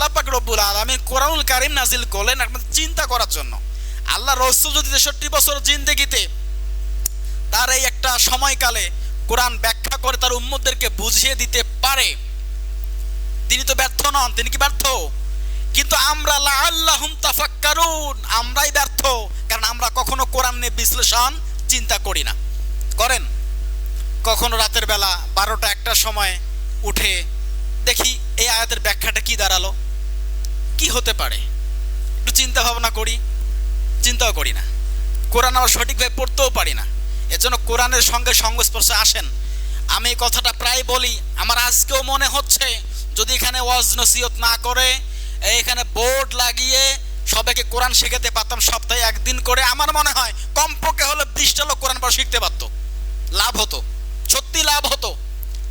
আল্লাহ পাক রব্বুল আলামিন কোরআনুল কারীম নাজিল করলেন আপনাদের চিন্তা করার জন্য। আল্লাহ রাসূল যদি 63 বছর জিন্দেগিতে তার এই একটা সময়কালে কোরআন ব্যাখ্যা করে তার উম্মতদেরকে বুঝিয়ে দিতে পারে, তিনি তো ব্যর্থ নন। তিনি কি ব্যর্থ? কিন্তু আমরা লাআল্লাহুম তাফাক্কারুন, আমরাই ব্যর্থ, কারণ আমরা কখনো কোরআন নিয়ে বিশ্লেষণ চিন্তা করি না। করেন? কখনো রাতের বেলা 12টা-1টার সময় উঠে দেখি এই আয়াতের ব্যাখ্যাটা কি দাঁড়ালো, কি হতে পারে, একটু চিন্তা ভাবনা করি? চিন্তাও করি না। কোরআন আমরা সঠিকভাবে পড়তেও পারি না। এজন্য কোরআনের সঙ্গে সংস্পর্শে আসেন। আমি এই কথাটা প্রায় বলি, আমার আজকেও মনে হচ্ছে যদি এখানে ওয়াজ নসিহত না করে এখানে বোর্ড লাগিয়ে সবাইকে কোরআন শেখাতে পারতাম সপ্তাহে একদিন করে, আমার মনে হয় কমপক্ষে হলে 20টা লোক কোরআন পড়া শিখতে পারত, লাভ হতো, সত্যি লাভ হতো।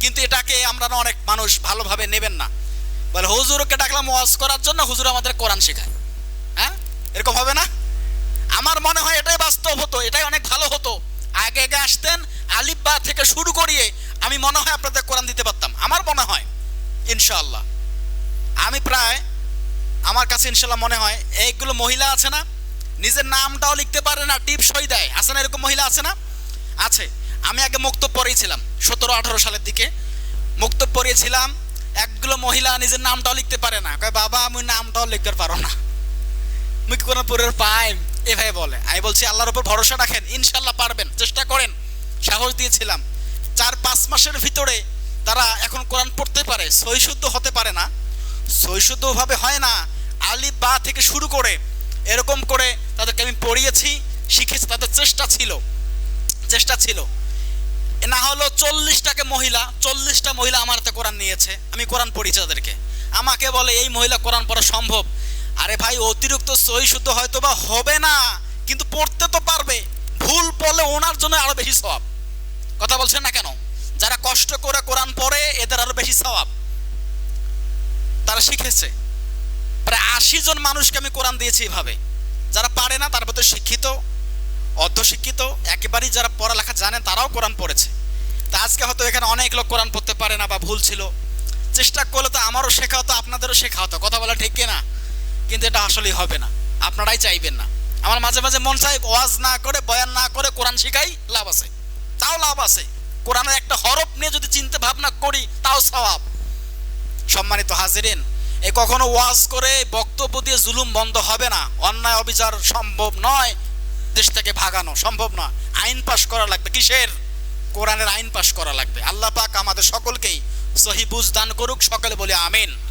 কিন্তু এটাকে আমরা অনেক মানুষ ভালোভাবে নেবেন না, বলে হুজুরকে ডাকলাম ওয়াজ করার জন্য, হুজুর আমাদের কোরআন শেখায়। হ্যাঁ, এরকম হবে না? আমার মনে হয় এটাই বাস্তব হতো, এটাই অনেক ভালো হতো। আগে আগে আসতেন, আলিফ বা থেকে শুরু করিয়ে আমি মনে হয় আপনাদের কোরআন দিতে পারতাম, আমার মনে হয় ইনশাআল্লাহ। আমি প্রায় আমার কাছে ইনশাআল্লাহ মনে হয় এইগুলো মহিলা আছে না, নিজের নামটাও লিখতে পারে না, টিপ সই দেয়, আছে না এরকম মহিলা? আছে না? আছে। আমি আগে মুক্তব পড়িয়েছিলাম 17-18 সালের দিকে, মুক্তব পড়িয়েছিলাম। একগুলো মহিলা নিজের নামটাও লিখতে পারে না, কয় বাবা আমি নামটাও লিখতে পারো না, মুই কি কোরআন পড়ার পাই? এভাবে বলে। আমি বলছি আল্লাহর উপর ভরসা রাখেন, ইনশাআল্লাহ পারবেন, চেষ্টা করেন। সাহস দিয়েছিলাম। 4-5 মাসের ভিতরে তারা এখন কোরআন পড়তে পারে, সহি শুদ্ধ হতে পারে না, সহি শুদ্ধভাবে হয় না, আলিফ বা থেকে শুরু করে এরকম করে তাদেরকে আমি পড়িয়েছি, শিখেছি। তাদের চেষ্টা ছিল। না হলো 40টা মহিলা আমার হাতে কোরআন নিয়েছে, আমি কোরআন পড়িয়েছি তাদেরকে। আমাকে বলে এই মহিলা কোরআন পড়া সম্ভব? আরে ভাই, অতিরিক্ত সহি শুদ্ধ হয়তো বা হবে না, কিন্তু পড়তে তো পারবে। ভুল পড়লে ওনার জন্য আরো বেশি সওয়াব। কথা বলছেন না কেন? যারা কষ্ট করে কোরআন পড়ে এদের আরো বেশি সওয়াব, তারা শিখেছে। প্রায় 80 জন মানুষকে আমি কোরআন দিয়েছি এভাবে, যারা পারে না তার মধ্যে শিক্ষিত, অর্ধশিক্ষিত, একেবারেই যারা পড়ালেখা জানেন তারাও কোরআন পড়েছে। তা আজকে হয়তো এখানে অনেক লোক কোরআন পড়তে পারে না বা ভুল ছিল, চেষ্টা করলে তো আমারও শেখা হতো, আপনাদেরও শেখা হতো। কথা বলা ঠিক না? কিন্তু এটা আসলেই হবে না, আপনারাই চাইবেন না। আমার মাঝে মাঝে মন চাই ওয়াজ না করে, বয়ান না করে কোরআন শিখাই, লাভ আছে, তাও লাভ আছে। কোরআনের একটা হরফ নিয়ে যদি চিন্তা ভাবনা করি তাও সওয়াব। সম্মানিত হাজিরিন, এই কখনো ওয়াজ করে বক্তব্য দিয়ে জুলুম বন্ধ হবে না, অন্যায় অবিচার সম্ভব নয়, দেশ থেকে ভাগানো সম্ভব নয়। আইন পাশ করা লাগবে। কিসের? কোরআনের আইন পাশ করা লাগবে। আল্লাহ পাক আমাদের সকলকেই সহি বুঝ দান করুক, সকলে বলে আমিন।